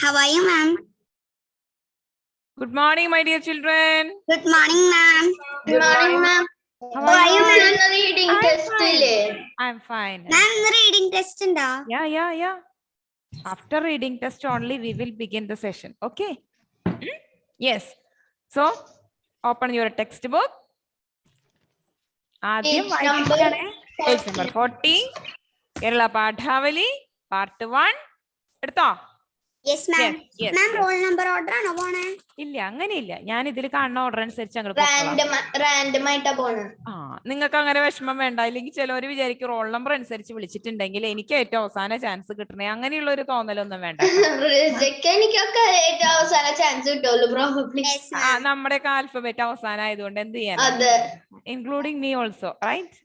How are you, ma'am? Good morning, my dear children. Good morning, ma'am. Good morning, ma'am. How are you? reading I'm fine. Ma'am, reading test ഉണ്ടോ? Yeah. After reading test only, we will begin the session. Okay? Yes. So, open your textbook. ആദ്യം വായിക്കുകയാണ് page number 40 Kerala പാഠാവലി part 1 എടുത്തോ? Yes, ma'am. Ma'am, roll number order ആണോ പോണേ? ഇല്ല, അങ്ങനെയില്ല. ഞാൻ ഇതിൽ കാണുന്ന ഓർഡർ അനുസരിച്ച് റാൻഡം ആയിട്ടാ പോണേ. നിങ്ങൾക്ക് അങ്ങനെ വിഷമം വേണ്ട. ഇല്ലെങ്കിൽ ചിലവർ വിചാരിക്കും റോൾ നമ്പർ അനുസരിച്ച് വിളിച്ചിട്ടുണ്ടെങ്കിൽ എനിക്ക് ഏറ്റവും അവസാന ചാൻസ് കിട്ടണേ, അങ്ങനെയുള്ള ഒരു തോന്നലൊന്നും വേണ്ട. നമ്മുടെയൊക്കെ ആൽഫബറ്റ് അവസാനം ആയതുകൊണ്ട് എന്ത് ചെയ്യാൻ, including me also, right?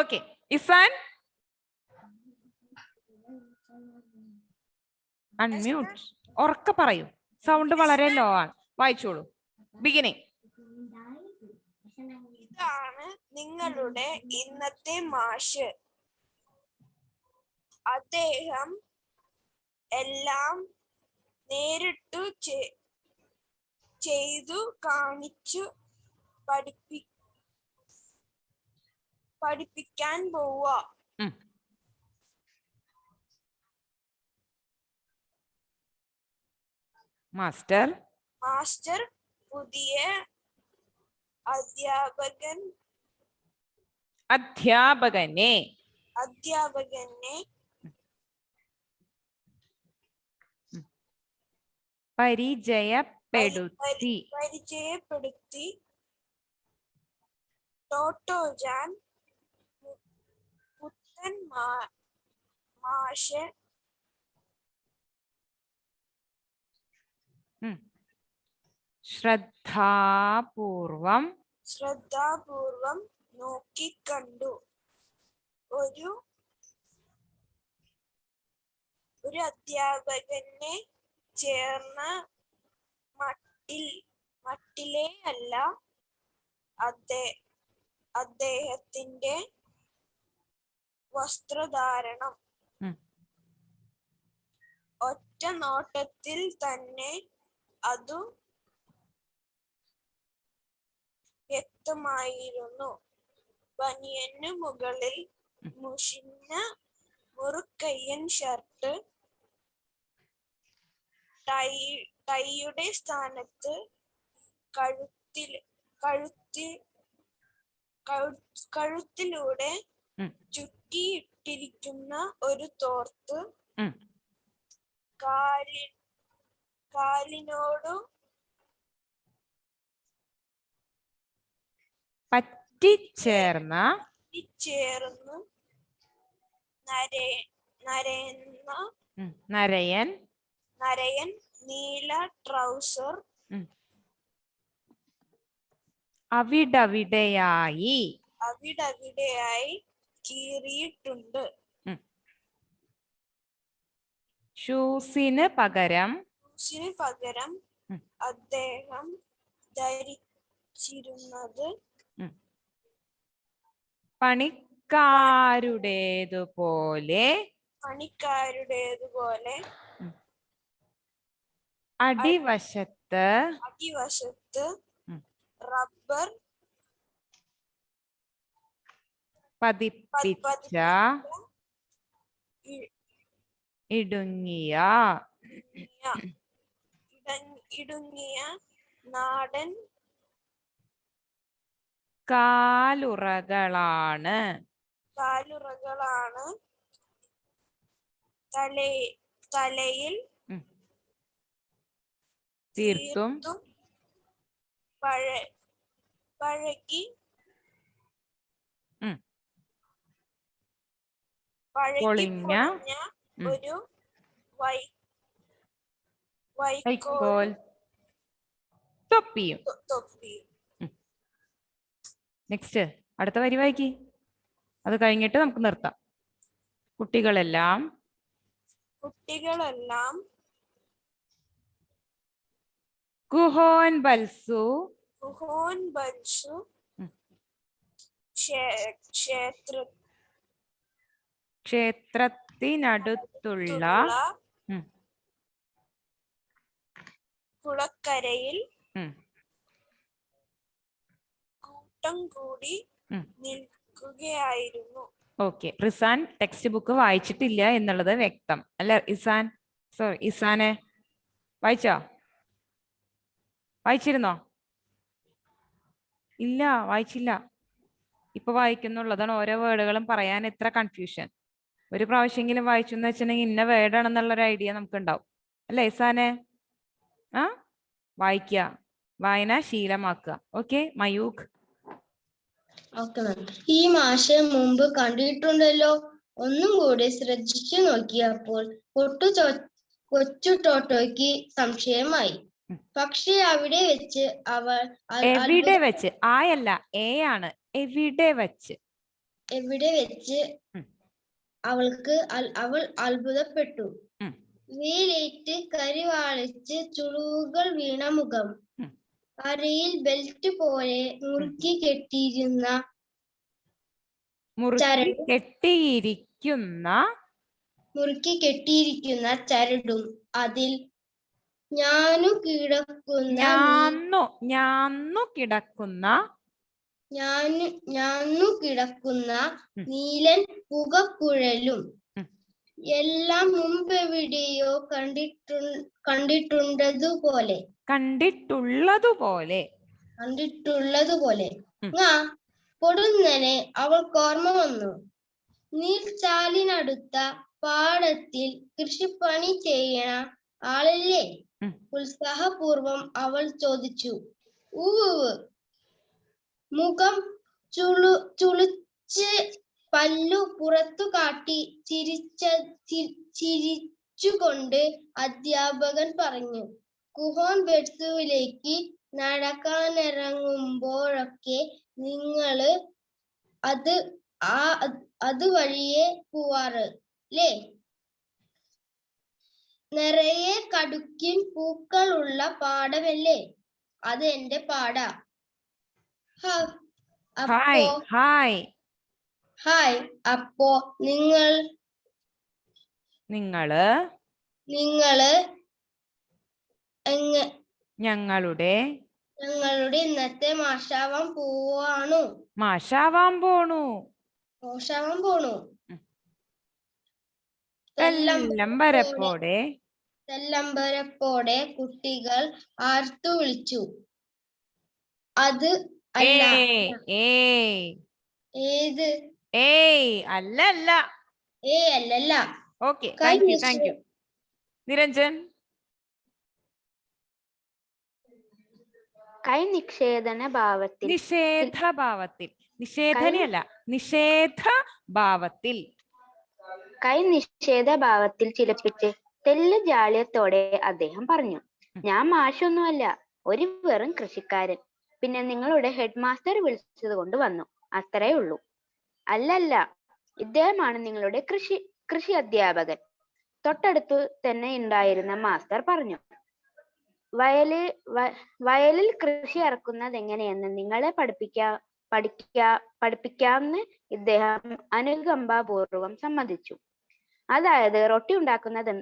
Okay. Isan unmute. ഉറക്കെ പറയൂ, സൗണ്ട് വളരെ ലോ ആണ്. വായിച്ചോളൂ. ബിഗിനിങ്. ഇതാണ് നിങ്ങളുടെ ഇന്നത്തെ മാഷ്. അദ്ദേഹം എല്ലാം നേരിട്ടു ചെയ്തു കാണിച്ചു പഠിപ്പിക്കാൻ പോവാ. മാസ്റ്റർ പുതിയ അധ്യാപകനെ പരിചയപ്പെടുത്തി ടോട്ടോജാൻ പുത്തൻ മാഷ് ശ്രദ്ധാപൂർവം നോക്കിക്കണ്ടു. ഒരു അധ്യാപകനെ ചേർന്ന മട്ടിലേ അല്ല അദ്ദേഹത്തിന്റെ വസ്ത്രധാരണം. ഒറ്റ നോട്ടത്തിൽ തന്നെ അതു വ്യക്തമായിരുന്നു. ബനിയനു മുകളിൽ മുഷിഞ്ഞ മുറുക്കയ്യൻ ഷർട്ട്, ടൈയുടെ സ്ഥാനത്ത് കഴുത്തിലൂടെ ചുറ്റിയിട്ടിരിക്കുന്ന ഒരു തോർത്ത്, കാലിനോടു പറ്റിച്ചേർന്ന് നരയൻ നീല ട്രൗസർ അവിടവിടെയായി കീറിയിട്ടുണ്ട്. ഷൂസിന് പകരം അദ്ദേഹം ധരിച്ചിരുന്നത് പണിക്കാരുടേതുപോലെ അടിവശത്ത് റബ്ബർ പതിപ്പിച്ച ഇടുങ്ങിയ നാടൻ കാലുറകളാണ് തലയിൽ തീർത്തും പഴകി പൊളിഞ്ഞ ഒരു വൈക്കോൽ തൊപ്പിയും. നെക്സ്റ്റ്, അടുത്ത വരി വായിക്കി. അത് കഴിഞ്ഞിട്ട് നമുക്ക് നിർത്താം. കുട്ടികളെല്ലാം കുഹോൻ ബൽസു ക്ഷേത്രത്തിൽ കുളത്തിനടുത്തുള്ള ഉം, കുളക്കരയിൽ ഉം, കൂട്ടം കൂടി ഉം. നിൽക്കുകയായിരുന്നു. ഓക്കെ, റിസാൻ ടെക്സ്റ്റ് ബുക്ക് വായിച്ചിട്ടില്ല എന്നുള്ളത് വ്യക്തം അല്ല ഇസാൻ? സോറി, ഇസാനെ വായിച്ചോ? വായിച്ചിരുന്നോ? ഇല്ല, വായിച്ചില്ല. ഇപ്പൊ വായിക്കുന്നുള്ളതാണ്. ഓരോ വേർഡുകളും പറയാൻ എത്ര കൺഫ്യൂഷൻ. ഒരു പ്രാവശ്യമെങ്കിലും വായിച്ചു എന്ന് വെച്ചിട്ടുണ്ടെങ്കിൽ ഇന്ന വേർഡാണെന്നുള്ള ഒരു ഐഡിയ നമുക്ക് ഉണ്ടാവും അല്ലേ ഇസാനെ? ആ, വായിക്കുക, വായന ശീലമാക്കുക. ഓക്കെ മയൂഖ്? Okay ma'am. ഈ മാഷെ മുമ്പ് കണ്ടിട്ടുണ്ടല്ലോ. ഒന്നും കൂടി ശ്രദ്ധിച്ചു നോക്കിയപ്പോൾ കൊച്ചു ടോട്ടോയ്ക്ക് സംശയമായി. പക്ഷെ അവിടെ വെച്ച് അവൾ എവിടെ വെച്ച്? ആയല്ല, എ ആണ്. എവിടെ വെച്ച്? എവിടെ വെച്ച് അവൾ അത്ഭുതപ്പെട്ടു. വെയിലേറ്റ് കരിവാളിച്ച് ചുളിവുകൾ വീണ മുഖം, അരയിൽ ബെൽറ്റ് പോലെ മുറുക്കി കെട്ടിയിരിക്കുന്ന ചരടും അതിൽ ഞാനു കിടക്കുന്ന നീലൻ പുകക്കുഴലും എല്ലാം മുമ്പെവിടെയോ കണ്ടിട്ടുള്ളതുപോലെ പൊടുന്നനെ അവൾക്കോർമ്മ വന്നു. നീർച്ചാലിനടുത്ത പാടത്തിൽ കൃഷിപ്പണി ചെയ്യണ ആളല്ലേ? ഉത്സാഹപൂർവം അവൾ ചോദിച്ചു. ഊവ്. മുഖം ചുളിച്ച് പല്ലു പുറത്തു കാട്ടി ചിരിച്ചുകൊണ്ട് അധ്യാപകൻ പറഞ്ഞു. കുഹോൻ ബെഡ്സുവിലേക്ക് നടക്കാനിറങ്ങുമ്പോഴൊക്കെ നിങ്ങള് അതുവഴിയേ പോവാറ് ല്ലേ? നിറയെ കടുക്കിൻ പൂക്കളുള്ള പാടമല്ലേ? അത് എന്റെ പാടാ. അപ്പോ നിങ്ങള് ഞങ്ങളുടെ ഇന്നത്തെ മാഷാവാൻ പോണു. തെല്ലമ്പരപ്പോടെ കുട്ടികൾ ആർത്തു വിളിച്ചു. അത് അല്ല. ഏത്? അല്ലല്ല. അല്ലല്ല. Okay, thank you. നിരഞ്ജൻ? കൈ നിഷേധന ഭാവത്തിൽ. കൈ നിഷേധ ഭാവത്തിൽ ചിലപ്പിച്ച് തെല്ലു ജാള്യത്തോടെ അദ്ദേഹം പറഞ്ഞു. ഞാൻ മാഷൊന്നുമല്ല, ഒരു വെറും കൃഷിക്കാരൻ. പിന്നെ നിങ്ങളുടെ ഹെഡ് മാസ്റ്റർ വിളിച്ചത് കൊണ്ട് വന്നു, അത്രേ ഉള്ളൂ. അല്ലല്ല, ഇദ്ദേഹമാണ് നിങ്ങളുടെ കൃഷി അധ്യാപകൻ. തൊട്ടടുത്തു തന്നെ ഉണ്ടായിരുന്ന മാസ്റ്റർ പറഞ്ഞു. വയലിൽ കൃഷി ഇറക്കുന്നത് എങ്ങനെയെന്ന് നിങ്ങളെ പഠിപ്പിക്കാമെന്ന് ഇദ്ദേഹം അനുകമ്പാപൂർവം സമ്മതിച്ചു. അതായത് റൊട്ടി ഉണ്ടാക്കുന്നത്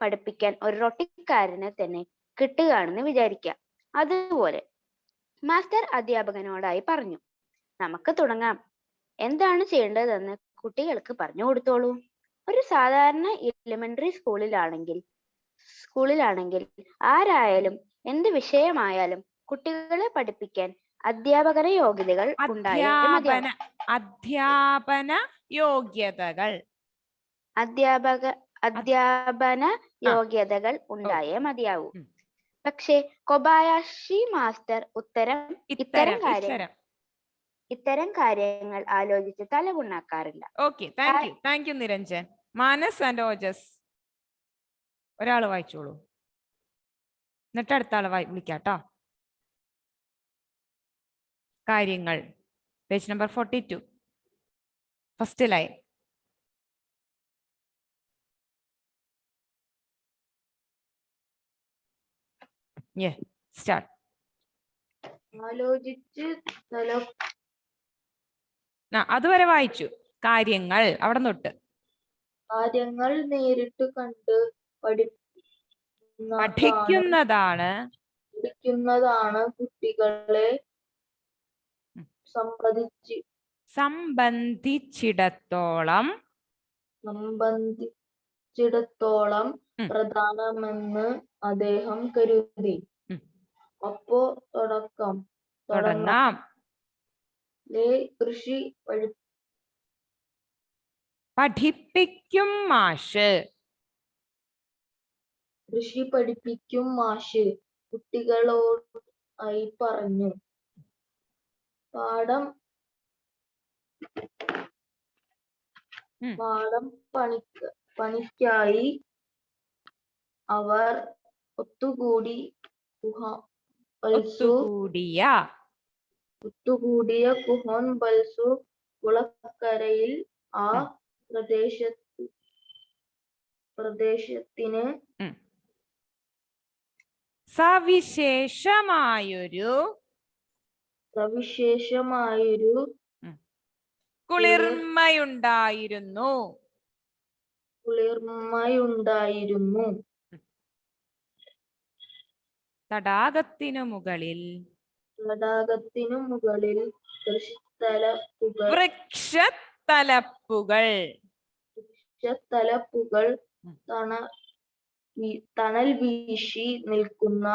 പഠിപ്പിക്കാൻ ഒരു റൊട്ടിക്കാരനെ തന്നെ കിട്ടുകയാണെന്ന് വിചാരിക്കാം. അതുപോലെ മാസ്റ്റർ അധ്യാപകനോടായി പറഞ്ഞു. നമുക്ക് തുടങ്ങാം. എന്താണ് ചെയ്യേണ്ടതെന്ന് കുട്ടികൾക്ക് പറഞ്ഞു കൊടുത്തോളൂ. ഒരു സാധാരണ എലിമെന്ററി സ്കൂളിലാണെങ്കിൽ ആരായാലും എന്ത് വിഷയമായാലും കുട്ടികളെ പഠിപ്പിക്കാൻ അധ്യാപന യോഗ്യതകൾ ഉണ്ടായേ മതിയാവൂ. പക്ഷേ കൊബായാഷി മാസ്റ്റർ ഇത്തരം കാര്യങ്ങൾ ആലോചിച്ച് തലകുണ്ണാക്കാറില്ല. Okay, thank you Niranjan. Manas and Ojas ഒരാൾ വായിച്ചോളൂ, എന്നിട്ട് അടുത്ത ആളെ വിളിക്കാട്ടോ. കാര്യങ്ങൾ, page number 42, first line. Start. അതുവരെ വായിച്ചു. കാര്യങ്ങൾ അവിടെ തൊട്ട് കാര്യങ്ങൾ നേരിട്ട് കണ്ട് പഠിക്കുന്നതാണ് പഠിക്കുന്നതാണ് കുട്ടികളെ സംബന്ധിച്ചിടത്തോളം പ്രധാനമെന്ന് അദ്ദേഹം കരുതി. അപ്പോ തുടങ്ങാം. കൃഷി പഠിപ്പിക്കും മാഷ്. കൃഷി പഠിപ്പിക്കും മാഷ് കുട്ടികളോടായി പറഞ്ഞു. പാടം പണിക്കായി അവർ ഒത്തുകൂടിയ കുഹോൻ ബൽസു കുളക്കരയിൽ ആ പ്രദേശത്തിന് സവിശേഷമായൊരു കുളിർമയുണ്ടായിരുന്നു. തടാകത്തിനു മുകളിൽ വൃക്ഷത്തലപ്പുകൾ തണൽ വീശി നിൽക്കുന്ന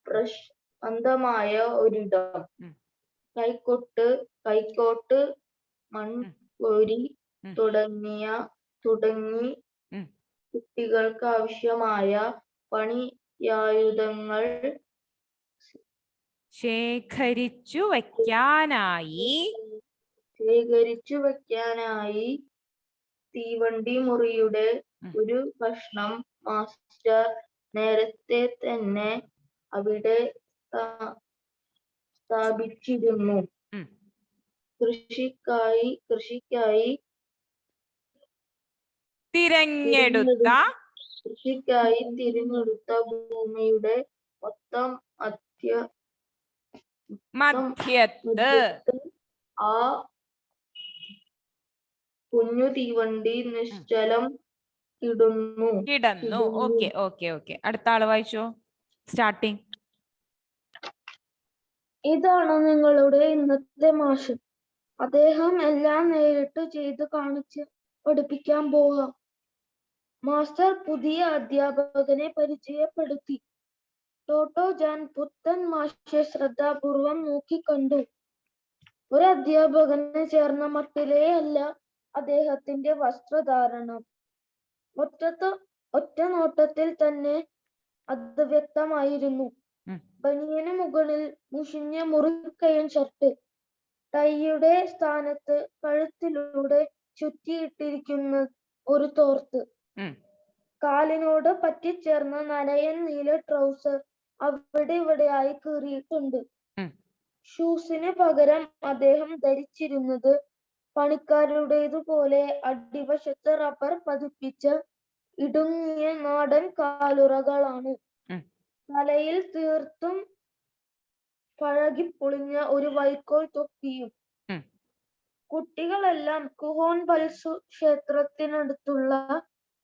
പ്രശാന്തമായ ഒരിടം. കൈക്കോട്ട് മൺകോരി തുടങ്ങി കുട്ടികൾക്ക് ആവശ്യമായ പണിയായുധങ്ങൾ ശേഖരിച്ചു വയ്ക്കാനായി തീവണ്ടി മുറിയുടെ ഒരു കഷ്ണം മാസ്റ്റർ നേരത്തെ തന്നെ അവിടെ സ്ഥാപിച്ചിരുന്നു. കൃഷിക്കായി തിരഞ്ഞെടുത്ത ഭൂമിയുടെ മൊത്തം മധ്യത്ത് ആ കുഞ്ഞു തീവണ്ടി നിശ്ചലം കിടന്നു. ഓക്കെ. അടുത്ത ആള് വായിച്ചോ. സ്റ്റാർട്ടിങ്. ഇതാണ് നിങ്ങളുടെ ഇന്നത്തെ മാഷ്. അദ്ദേഹം എല്ലാം നേരിട്ട് ചെയ്ത് കാണിച്ച് പഠിപ്പിക്കാൻ പോകാം. മാസ്റ്റർ പുതിയ അധ്യാപകനെ പരിചയപ്പെടുത്തി. ടോട്ടോ ജാൻ പുത്തൻ മാഷെ ശ്രദ്ധാപൂർവം നോക്കിക്കണ്ടു. ഒരു അധ്യാപകന് ചേർന്ന മട്ടിലേ അല്ല അദ്ദേഹത്തിന്റെ വസ്ത്രധാരണം. ഒറ്റ നോട്ടത്തിൽ തന്നെ അത് വ്യക്തമായിരുന്നു. ബനിയന് മുകളിൽ മുഷിഞ്ഞ മുറുക്കയൻ ഷർട്ട്, ടൈയുടെ സ്ഥാനത്ത് കഴുത്തിലൂടെ ചുറ്റിയിട്ടിരിക്കുന്ന ഒരു തോർത്ത്, കാലിനോട് പറ്റിച്ചേർന്ന നനയൻ നീല ട്രൗസർ അവിടെ ഇവിടെയായി കീറിയിട്ടുണ്ട്. ഷൂസിന് പകരം അദ്ദേഹം ധരിച്ചിരുന്നത് പണിക്കാരുടേതുപോലെ അടിവശത്ത് റബ്ബർ പതിപ്പിച്ച ഇടുങ്ങിയ നാടൻ കാലുറകളാണ്. തലയിൽ തീർത്തും പഴകിപ്പൊളിഞ്ഞ ഒരു വൈക്കോൽ തൊപ്പിയും. കുട്ടികളെല്ലാം കുഹോൻ ബൽസു ക്ഷേത്രത്തിനടുത്തുള്ള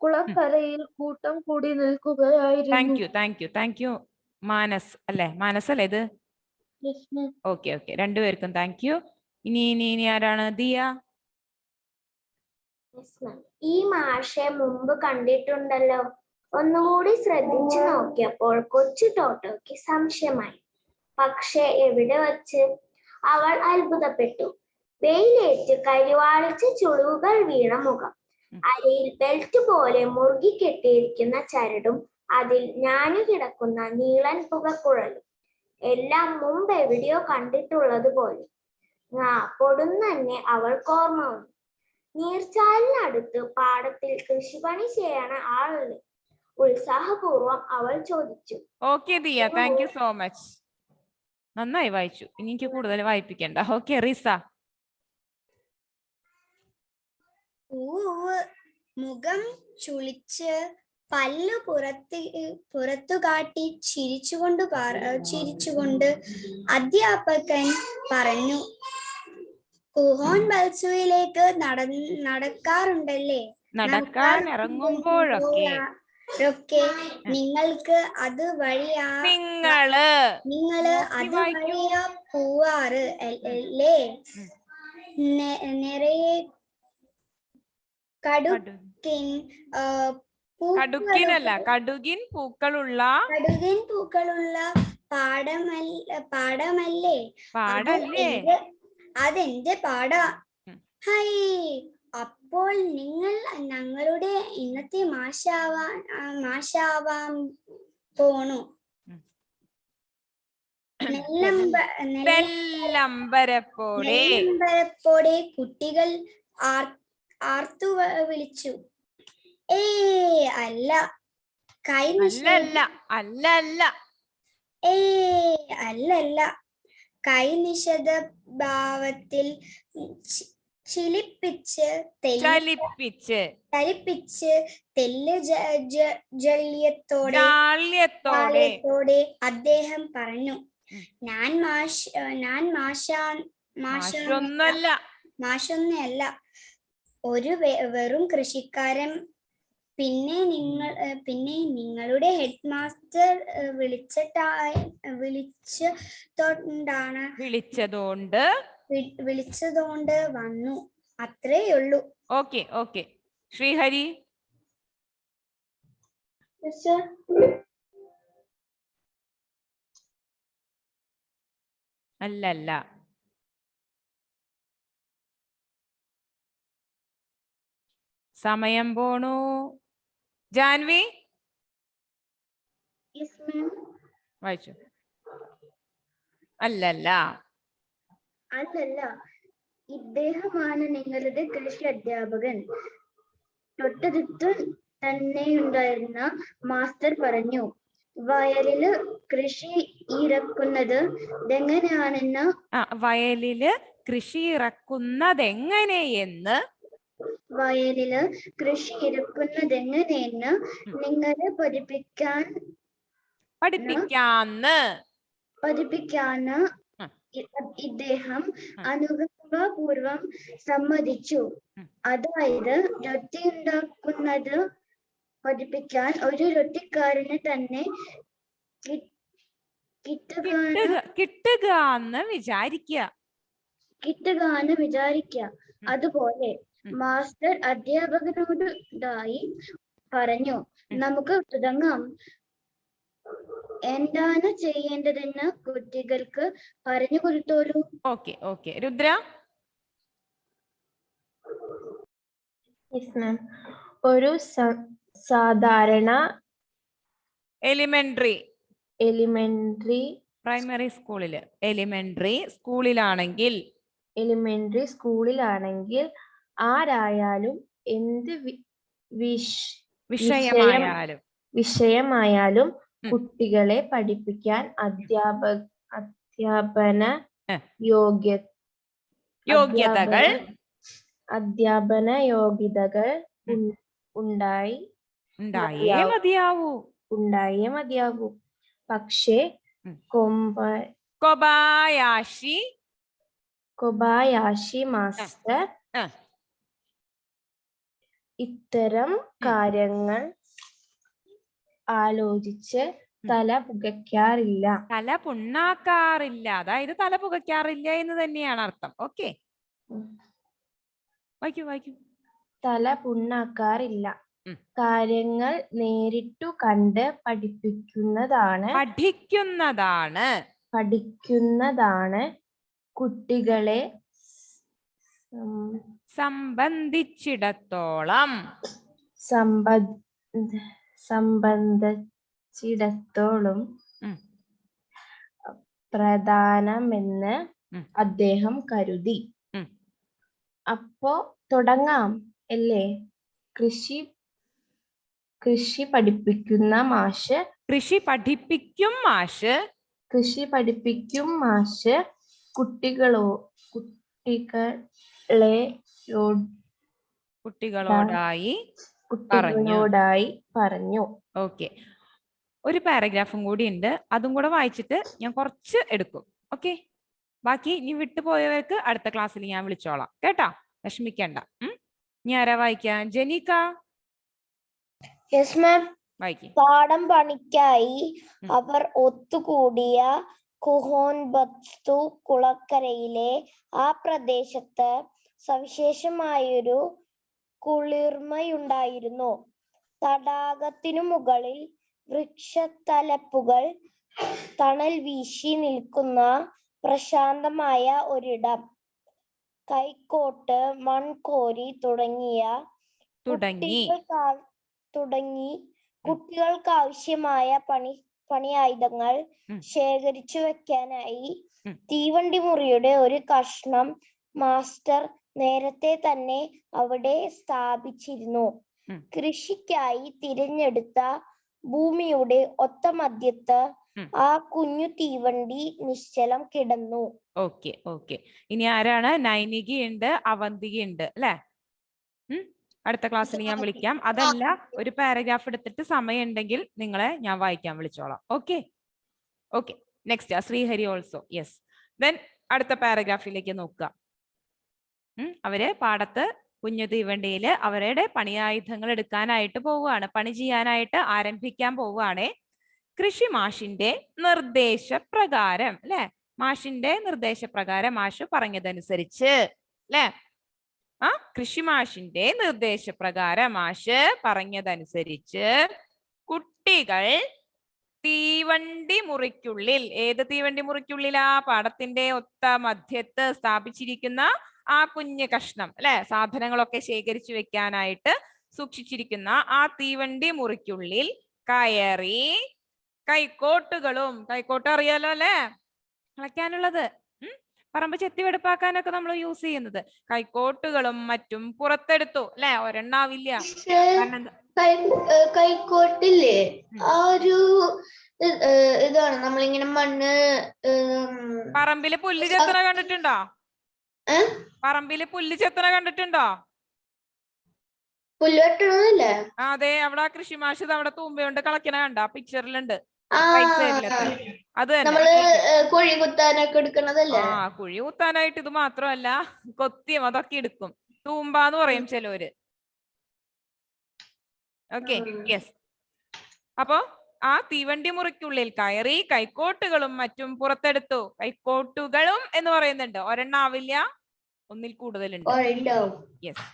കുളക്കരയിൽ കൂട്ടം കൂടി നിൽക്കുകയായിരുന്നു. Thank you. മാനസ് അല്ലേ ഇത്? ഓക്കെ. രണ്ടുപേർക്കും താങ്ക് യു. ഇനി ആരാണ്? ദിയ. ഈ മാഷെ മുമ്പ് കണ്ടിട്ടുണ്ടല്ലോ. ഒന്നുകൂടി ശ്രദ്ധിച്ചു നോക്കിയപ്പോൾ കൊച്ചു ടോട്ടോയ്ക്ക് സംശയമായി. പക്ഷെ എവിടെ വച്ച്? അവൾ അത്ഭുതപ്പെട്ടു. വെയിലേറ്റ് കരിവാളിച്ച ചുളിവുകൾ വീണ മുഖം, അരയിൽ ബെൽറ്റ് പോലെ മുറുകി കെട്ടിയിരിക്കുന്ന ചരടും അതിൽ ഞാനു കിടക്കുന്ന നീളൻ പുകക്കുഴലും എല്ലാം മുമ്പ് എവിടെയോ കണ്ടിട്ടുള്ളത് പോലെ പൊടുന്നന്നെ അവൾക്ക് ഓർമ്മ വന്നു. നീർച്ചാലിനടുത്ത് പാടത്തിൽ കൃഷിപ്പണി ചെയ്യണ ആളല്ലേ? ഉത്സാഹപൂർവം അവൾ ചോദിച്ചു. Okay Diya, thank you so much. നന്നായി വായിച്ചു. ഇനി എനിക്ക് കൂടുതൽ വായിപ്പിക്കണ്ട. ഓക്കെ റിസ. മുഖം ചുളിച്ച് പല്ല് പുറത്തു കാട്ടി ചിരിച്ചുകൊണ്ട് അധ്യാപകൻ പറഞ്ഞു, കുഹോൻ ബൽസുവിലേക്ക് നടക്കാറുണ്ടല്ലേ? നടക്കാൻ ഇറങ്ങുമ്പോഴൊക്കെ നിങ്ങൾക്ക് അത് വഴിയാ നിങ്ങള് നിങ്ങള് നോക്കി അത് വായിക്കൂ. വഴിയാ പോവാറ് അല്ലേ? നിറയെ കടുകിൻ കടുക്കിനല്ല, കടുകിൻ പൂക്കളുള്ള കടുകിൻ പൂക്കളുള്ള പാടമല്ലേ പാടല്ലേ? അതെന്റെ പാടാ. ഉം. ഹൈ, അപ്പോൾ നിങ്ങൾ ഞങ്ങളുടെ ഇന്നത്തെ മാഷാവാൻ പോണു. ഉം. നെല്ലമ്പരപ്പോടെ കുട്ടികൾ ആർത്തു വിളിച്ചു. അല്ല, അല്ലല്ല, കൈ നിഷേധ ഭാവത്തിൽ ചലിപ്പിച്ച് ജാള്യത്തോടെ അദ്ദേഹം പറഞ്ഞു, ഞാൻ മാഷൊന്നല്ല, ഒരു വെറും കൃഷിക്കാരൻ. പിന്നെ നിങ്ങളുടെ ഹെഡ് മാസ്റ്റർ വിളിച്ചതുകൊണ്ട് വന്നു, അത്രേയുള്ളൂ. ഓക്കെ ശ്രീഹരി. അല്ലല്ല, സമയം പോണു. ജാൻവി വായിച്ചു. അല്ലല്ല, ഇദ്ദേഹമാണ് നിങ്ങളുടെ കൃഷി അധ്യാപകൻ. തൊട്ടടുത്ത് തന്നെയുണ്ടായിരുന്ന മാസ്റ്റർ പറഞ്ഞു, വയലില് കൃഷി ഇറക്കുന്നത് എങ്ങനെയാണെന്ന് നിങ്ങളെ പഠിപ്പിക്കാന്ന് ഇദ്ദേഹം അനുകമ്പാപൂർവം സമ്മതിച്ചു. അതായത് രൊട്ടി ഉണ്ടാക്കുന്നത് പഠിപ്പിക്കാൻ ഒരു രൊട്ടിക്കാരന് തന്നെ കിട്ടുകയെന്ന് വിചാരിക്കുക. അതുപോലെ മാസ്റ്റർ അധ്യാപകനോടായി പറഞ്ഞു, നമുക്ക് തുടങ്ങാം. എന്താണ് ചെയ്യേണ്ടതെന്ന് കുട്ടികൾക്ക് പറഞ്ഞു കൊടുത്തോളൂ. ഓക്കെ രുദ്ര. ഒരു സാധാരണ എലിമെന്ററി പ്രൈമറി സ്കൂളിലാണെങ്കിൽ ആരായാലും എന്ത് വിഷയമായാലും കുട്ടികളെ പഠിപ്പിക്കാൻ അധ്യാപന യോഗ്യതകൾ ഉണ്ടായേ മതിയാവൂ. പക്ഷേ കൊബായാഷി മാസ്റ്റർ ഇത്തരം കാര്യങ്ങൾ ആലോചിച്ച് തല പുകയ്ക്കാറില്ല. അതായത് തല പുകയ്ക്കാറില്ല എന്ന് തന്നെയാണ് അർത്ഥം. ഓക്കെ, വായിക്കൂ. തല പുണ്ണാക്കാറില്ല. കാര്യങ്ങൾ നേരിട്ടു കണ്ട് പഠിക്കുന്നതാണ് കുട്ടികളെ സംബന്ധിച്ചിടത്തോളം പ്രധാനമെന്ന് അദ്ദേഹം കരുതി. അപ്പോ തുടങ്ങാം അല്ലേ? കൃഷി പഠിപ്പിക്കും മാഷ് കുട്ടികളോടായി പറഞ്ഞു. ഓക്കെ, ഒരു പാരഗ്രാഫും കൂടി ഉണ്ട്, അതും കൂടെ വായിച്ചിട്ട് ഞാൻ കുറച്ച് എടുക്കും. ഓക്കെ, ബാക്കി ഇനി വിട്ടുപോയവർക്ക് അടുത്ത ക്ലാസ്സിൽ ഞാൻ വിളിച്ചോളാം കേട്ടോ, വിഷമിക്കണ്ട. ഇനി ആരാ വായിക്കാൻ? ജനീക്ക യെസ് മാം. വായിക്കും. പാടം പണിക്കായി അവർ ഒത്തുകൂടിയ കുഹോൻബസ്തു കുളക്കരയിലെ ആ പ്രദേശത്ത് സവിശേഷമായൊരു കുളിർമയുണ്ടായിരുന്നു. തടാകത്തിനു മുകളിൽ വൃക്ഷത്തലപ്പുകൾ തണൽ വീശി നിൽക്കുന്ന പ്രശാന്തമായ ഒരിടം. കൈക്കോട്ട്, മൺകോരി തുടങ്ങി കുട്ടികൾക്ക് ആവശ്യമായ പണിയായുധങ്ങൾ ശേഖരിച്ചു വെക്കാനായി തീവണ്ടി മുറിയുടെ ഒരു കഷ്ണം മാസ്റ്റർ നേരത്തെ തന്നെ അവിടെ സ്ഥാപിച്ചിരുന്നു. കൃഷിക്കായി തിരഞ്ഞെടുത്ത ഭൂമിയുടെ ഒത്ത മധ്യത്ത് ആ കുഞ്ഞു തീവണ്ടി നിശ്ചലം കിടന്നു. Okay okay. ഇനി ആരാണ്? നൈനികയുണ്ട്, അവന്തികയുണ്ട് അല്ലെ? അടുത്ത ക്ലാസ്സിൽ ഞാൻ വിളിക്കാം. അതല്ല, ഒരു പാരഗ്രാഫ് എടുത്തിട്ട് സമയം ഉണ്ടെങ്കിൽ നിങ്ങളെ ഞാൻ വായിക്കാൻ വിളിച്ചോളാം. Okay okay. Next Sreehari also. Yes. Then അടുത്ത പാരഗ്രാഫിലേക്ക് നോക്കുക. അവര് പാടത്ത് കുഞ്ഞു തീവണ്ടിയിൽ അവരുടെ പണിയായുധങ്ങൾ എടുക്കാനായിട്ട് പോവുകയാണ്, പണി ചെയ്യാനായിട്ട് ആരംഭിക്കാൻ പോവുകയാണേ. കൃഷി മാഷിന്റെ നിർദ്ദേശപ്രകാരം അല്ലെ? മാഷിന്റെ നിർദ്ദേശപ്രകാരം, മാഷ് പറഞ്ഞതനുസരിച്ച് അല്ലെ? കൃഷി മാഷിന്റെ നിർദ്ദേശപ്രകാരം, മാഷ് പറഞ്ഞതനുസരിച്ച് കുട്ടികൾ തീവണ്ടി മുറിക്കുള്ളിൽ, ഏത് തീവണ്ടി മുറിക്കുള്ളിലാ? പാടത്തിന്റെ ഒത്ത മധ്യത്ത് സ്ഥാപിച്ചിരിക്കുന്ന ആ കുഞ്ഞു കഷ്ണം അല്ലെ, സാധനങ്ങളൊക്കെ ശേഖരിച്ചു വെക്കാനായിട്ട് സൂക്ഷിച്ചിരിക്കുന്ന ആ തീവണ്ടി മുറിക്കുള്ളിൽ കയറി കൈക്കോട്ടുകളും, കൈക്കോട്ട് അറിയാലോ അല്ലെ, കളയ്ക്കാനുള്ളത്, പറമ്പ് ചെത്തിവെടുപ്പാക്കാനൊക്കെ നമ്മൾ യൂസ് ചെയ്യുന്നത്, കൈക്കോട്ടുകളും മറ്റും പുറത്തെടുത്തു അല്ലെ? ഒരെണ്ണാവില്ല. കൈക്കോട്ടില്ലേ, ആ ഒരു ഇതാണ് നമ്മളിങ്ങനെ മണ്ണ് പറമ്പില് പുല്ല് ചെത്തണ കണ്ടിട്ടുണ്ടോ? പറമ്പില് പുല്ല് ചെത്തണ കണ്ടിട്ടുണ്ടോ? പുല്ല് വെട്ടണല്ലേ? അതെ, അവിടെ ആ കൃഷി മാഷ് അവിടെ തൂമ്പയുണ്ട് കളക്കണ കണ്ട പിക്ചറിലുണ്ട്. അത് കുഴി കുത്താനൊക്കെ എടുക്കണതല്ലേ? കുഴി കുത്താനായിട്ട് ഇത് മാത്രമല്ല, കൊത്തിയും അതൊക്കെ എടുക്കും. തൂമ്പാന്ന് പറയും ചിലവര്. Okay, yes. അപ്പോ ആ തീവണ്ടി മുറിക്കുള്ളിൽ കയറി കൈക്കോട്ടുകളും മറ്റും പുറത്തെടുത്തു. കൈക്കോട്ടുകളും എന്ന് പറയുന്നുണ്ട്, ഒരെണ്ണാവില്ല, ഒന്നിൽ കൂടുതലുണ്ട്. യെസ്.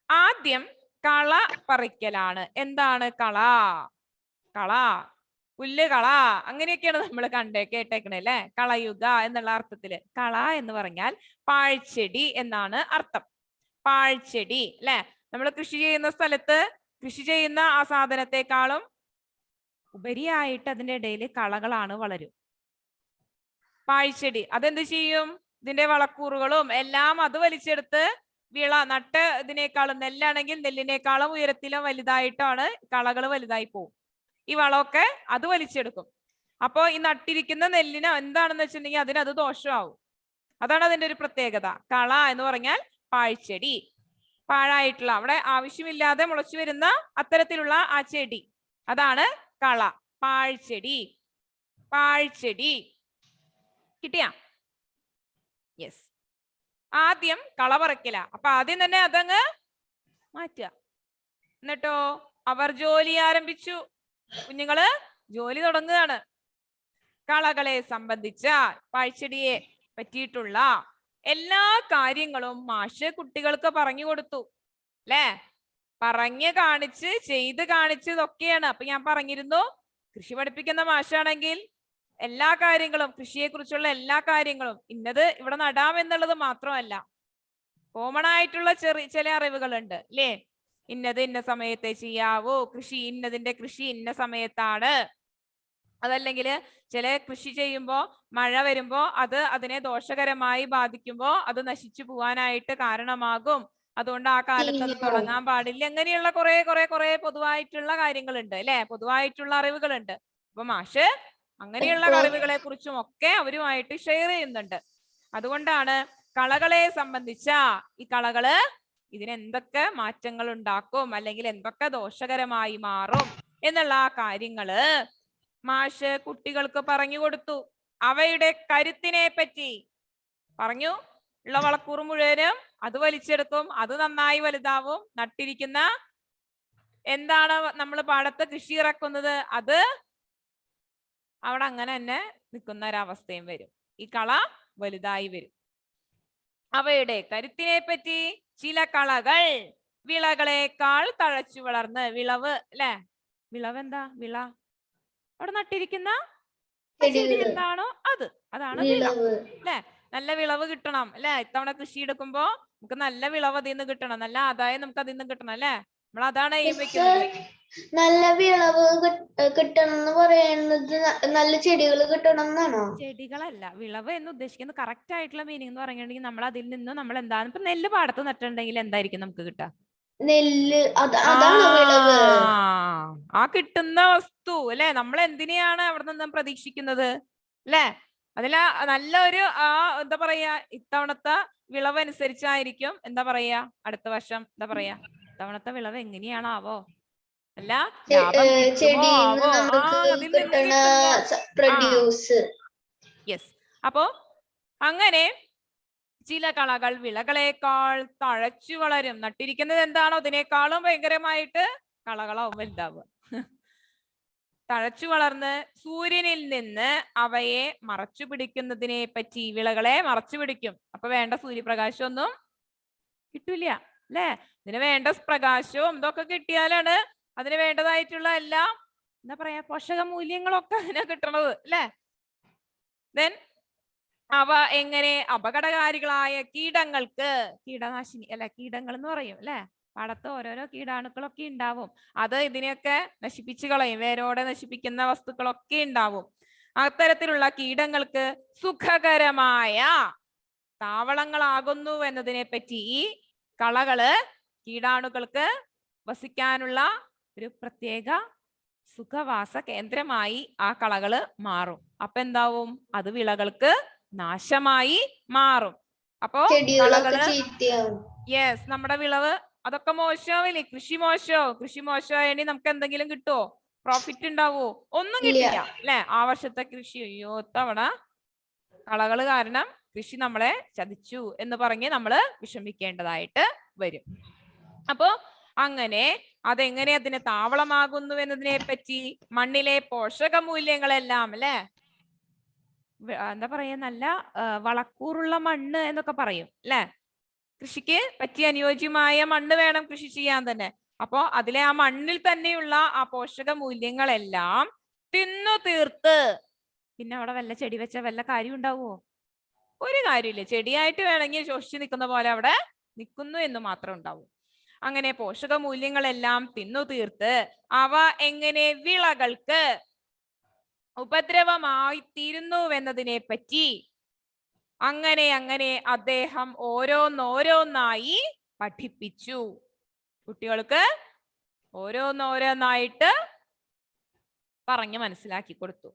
ആദ്യം കള പറിക്കലാണ്. എന്താണ് കള? കള, പുല്ല് കള, അങ്ങനെയൊക്കെയാണ് നമ്മൾ കേട്ടേക്കണേ അല്ലെ? കളയുക എന്നുള്ള അർത്ഥത്തില്. കള എന്ന് പറഞ്ഞാൽ പാഴ്ചെടി എന്നാണ് അർത്ഥം. പാഴ്ചെടി അല്ലെ? നമ്മൾ കൃഷി ചെയ്യുന്ന സ്ഥലത്ത് കൃഷി ചെയ്യുന്ന ആ സാധനത്തെക്കാളും ഉപരിയായിട്ട് അതിന്റെ ഇടയിൽ കളകളാണ് വളരും. പാഴ്ചെടി അതെന്ത് ചെയ്യും? ഇതിന്റെ വളക്കൂറുകളും എല്ലാം അത് വലിച്ചെടുത്ത് വിള നട്ട് ഇതിനേക്കാളും, നെല്ലാണെങ്കിൽ നെല്ലിനേക്കാളും ഉയരത്തിലും വലുതായിട്ടാണ് കളകൾ വലുതായി പോകും. ഈ വളമൊക്കെ അത് വലിച്ചെടുക്കും. അപ്പോ ഈ നട്ടിരിക്കുന്ന നെല്ലിന് എന്താണെന്ന് വെച്ചിട്ടുണ്ടെങ്കിൽ അതിനത് ദോഷമാവും. അതാണ് അതിന്റെ ഒരു പ്രത്യേകത. കള എന്ന് പറഞ്ഞാൽ പാഴ്ചെടി, പാഴായിട്ടുള്ള, അവിടെ ആവശ്യമില്ലാതെ മുളച്ചു വരുന്ന അത്തരത്തിലുള്ള ആ ചെടി, അതാണ് കള, പാഴ്ചെടി. പാഴ്ചെടി കിട്ടിയാ? യെസ്. ആദ്യം കള പറിക്കല. അപ്പൊ ആദ്യം തന്നെ അതങ്ങ് മാറ്റുക. എന്നിട്ടോ അവർ ജോലി ആരംഭിച്ചു. കുഞ്ഞുങ്ങള് ജോലി തുടങ്ങുകയാണ്. കളകളെ സംബന്ധിച്ച, പാഴ്ചെടിയെ പറ്റിയിട്ടുള്ള എല്ലാ കാര്യങ്ങളും മാഷ് കുട്ടികൾക്ക് പറഞ്ഞു കൊടുത്തു അല്ലേ? പറഞ്ഞ് കാണിച്ച് ചെയ്ത് കാണിച്ചതൊക്കെയാണ്. അപ്പൊ ഞാൻ പറഞ്ഞിരുന്നു, കൃഷി പഠിപ്പിക്കുന്ന മാഷാണെങ്കിൽ എല്ലാ കാര്യങ്ങളും, കൃഷിയെ കുറിച്ചുള്ള എല്ലാ കാര്യങ്ങളും, ഇന്നത് ഇവിടെ നടാം എന്നുള്ളത് മാത്രമല്ല, കോമൺ ആയിട്ടുള്ള ചില അറിവുകളുണ്ട് അല്ലേ? ഇന്നത് ഇന്ന സമയത്തെ ചെയ്യാവൂ, ഇന്നതിന്റെ കൃഷി ഇന്ന സമയത്താണ്. അതല്ലെങ്കിൽ ചില കൃഷി ചെയ്യുമ്പോ മഴ വരുമ്പോ അത് അതിനെ ദോഷകരമായി ബാധിക്കുമ്പോ അത് നശിച്ചു പോവാനായിട്ട് കാരണമാകും. അതുകൊണ്ട് ആ കാലത്ത് അത് തുടങ്ങാൻ പാടില്ല. അങ്ങനെയുള്ള കുറെ പൊതുവായിട്ടുള്ള കാര്യങ്ങളുണ്ട് അല്ലെ? പൊതുവായിട്ടുള്ള അറിവുകളുണ്ട്. അപ്പൊ മാഷ് അങ്ങനെയുള്ള അറിവുകളെ കുറിച്ചും ഒക്കെ അവരുമായിട്ട് ഷെയർ ചെയ്യുന്നുണ്ട്. അതുകൊണ്ടാണ് കളകളെ സംബന്ധിച്ച ഈ കളകള് ഇതിനെന്തൊക്കെ മാറ്റങ്ങൾ ഉണ്ടാക്കും, അല്ലെങ്കിൽ എന്തൊക്കെ ദോഷകരമായി മാറും എന്നുള്ള ആ കാര്യങ്ങള് മാഷ് കുട്ടികൾക്ക് പറഞ്ഞു കൊടുത്തു. അവയുടെ കരുത്തിനെ പറ്റി പറഞ്ഞു. ഉള്ള വളക്കൂറ് മുഴുവനും അത് വലിച്ചെടുക്കും, അത് നന്നായി വലുതാവും. നട്ടിരിക്കുന്ന എന്താണ് നമ്മൾ പാടത്ത് കൃഷി ഇറക്കുന്നത് അത് അവിടെ അങ്ങനെ തന്നെ നിൽക്കുന്ന ഒരവസ്ഥയും വരും. ഈ കള വലുതായി വരും. അവയുടെ കരുത്തിനെ പറ്റി ചില കളകൾ വിളകളെക്കാൾ തഴച്ചു വളർന്ന്, വിളവ് അല്ലെ, വിളവ് എന്താ, വിള അവിടെ നട്ടിരിക്കുന്ന ചെടി എന്താണോ അതാണ് വിളവ് അല്ലെ. നല്ല വിളവ് കിട്ടണം അല്ലെ. ഇത്തവണ കൃഷി എടുക്കുമ്പോ നമുക്ക് നല്ല വിളവ് അതിൽ നിന്ന് കിട്ടണം, നല്ല ആദായം നമുക്ക് അതിൽ നിന്ന് കിട്ടണം അല്ലെ. നമ്മൾ അതാണ് എയിം വെക്കുന്നത്. നല്ല വിളവ് കിട്ടണം എന്ന് പറയുന്നത് നല്ല ചെടികൾ കിട്ടണം എന്നാണോ? ചെടികളല്ല, വിളവ് എന്ന് ഉദ്ദേശിക്കുന്നത് കറക്റ്റ് ആയിട്ടുള്ള മീനിങ് എന്ന് പറയുകയാണെങ്കിൽ നമ്മൾ അതിൽ നിന്ന് നമ്മൾ എന്താണ്, ഇപ്പൊ നെല്ല് പാടത്ത് നട്ടിട്ടുണ്ടെങ്കിൽ എന്തായിരിക്കും നമുക്ക് കിട്ടുക? നെല്ല്, അതാണ് വിളവ്. ആ കിട്ടുന്ന വസ്തു അല്ലെ, നമ്മൾ എന്തിനെയാണ് അവിടെ നിന്ന് പ്രതീക്ഷിക്കുന്നത് അല്ലെ. അതിൽ നല്ല ഒരു എന്താ പറയാ, ഇത്തവണത്തെ വിളവ് അനുസരിച്ചായിരിക്കും എന്താ പറയാ അടുത്ത വർഷം എന്താ പറയാ ഇത്തവണത്തെ വിളവ് എങ്ങനെയാണാവോ അല്ല യെസ്. അപ്പോ അങ്ങനെ ചില കളകൾ വിളകളെക്കാൾ തഴച്ചു വളരും. നട്ടിരിക്കുന്നത് എന്താണോ അതിനേക്കാളും ഭയങ്കരമായിട്ട് കളകളാവും വലുതാവുക. തഴച്ചു വളർന്ന് സൂര്യനിൽ നിന്ന് അവയെ മറച്ചു പിടിക്കുന്നതിനെ പറ്റി, വിളകളെ മറച്ചു പിടിക്കും. അപ്പൊ വേണ്ട സൂര്യപ്രകാശം ഒന്നും കിട്ടൂല അല്ലെ. ഇതിന് വേണ്ട പ്രകാശവും ഇതൊക്കെ കിട്ടിയാലാണ് അതിന് വേണ്ടതായിട്ടുള്ള എല്ലാം എന്താ പറയാ പോഷക മൂല്യങ്ങളൊക്കെ അതിനെ കിട്ടണത് അല്ലെ. ദെൻ അവ എങ്ങനെ അപകടകാരികളായ കീടങ്ങൾക്ക്, കീടനാശിനി അല്ലെ, കീടങ്ങൾ എന്ന് പറയും അല്ലെ, പാടത്ത് ഓരോരോ കീടാണുക്കളൊക്കെ ഉണ്ടാവും. അത് ഇതിനെയൊക്കെ നശിപ്പിച്ചു കളയും, വേരോടെ നശിപ്പിക്കുന്ന വസ്തുക്കളൊക്കെ ഉണ്ടാവും. അത്തരത്തിലുള്ള കീടങ്ങൾക്ക് സുഖകരമായ താവളങ്ങളാകുന്നു എന്നതിനെ പറ്റി ഈ കളകള് കീടാണുക്കൾക്ക് വസിക്കാനുള്ള ഒരു പ്രത്യേക സുഖവാസ കേന്ദ്രമായി ആ കളകള് മാറും. അപ്പൊ എന്താവും, അത് വിളകൾക്ക് നാശമായി മാറും. അപ്പോ യെസ്, നമ്മുടെ വിളവ് അതൊക്കെ മോശമാവില്ലേ. കൃഷി മോശമായെങ്കിൽ നമുക്ക് എന്തെങ്കിലും കിട്ടുമോ? പ്രോഫിറ്റ് ഉണ്ടാവോ? ഒന്നും കിട്ടില്ല അല്ലെ. ആ വർഷത്തെ കൃഷി അയ്യോ തവണ കളകള് കാരണം കൃഷി നമ്മളെ ചതിച്ചു എന്ന് പറഞ്ഞ് നമ്മള് വിഷമിക്കേണ്ടതായിട്ട് വരും. അപ്പോ അങ്ങനെ അതെങ്ങനെ അതിന് താവളമാകുന്നു എന്നതിനെ പറ്റി മണ്ണിലെ പോഷക മൂല്യങ്ങളെല്ലാം അല്ലെ, എന്താ പറയാ നല്ല വളക്കൂറുള്ള മണ്ണ് എന്നൊക്കെ പറയും അല്ലെ. കൃഷിക്ക് പറ്റിയ അനുയോജ്യമായ മണ്ണ് വേണം കൃഷി ചെയ്യാൻ തന്നെ. അപ്പോ അതിലെ ആ മണ്ണിൽ തന്നെയുള്ള ആ പോഷക മൂല്യങ്ങളെല്ലാം തിന്നു തീർത്ത്, പിന്നെ അവിടെ വല്ല ചെടി വെച്ച വല്ല കാര്യം ഉണ്ടാവുമോ? ഒരു കാര്യമില്ല. ചെടിയായിട്ട് വേണമെങ്കിൽ ശോഷിച്ചു നിൽക്കുന്ന പോലെ അവിടെ നിൽക്കുന്നു എന്ന് മാത്രം ഉണ്ടാവും. അങ്ങനെ പോഷക മൂല്യങ്ങളെല്ലാം തിന്നു തീർത്ത് അവ എങ്ങനെ വിളകൾക്ക് ഉപദ്രവമായി തീരുന്നുവെന്നതിനെ പറ്റി അങ്ങനെ അദ്ദേഹം ഓരോന്നോരോന്നായി പഠിപ്പിച്ചു. കുട്ടികൾക്ക് ഓരോന്നോരോന്നായിട്ട് പറഞ്ഞു മനസ്സിലാക്കി കൊടുത്തു.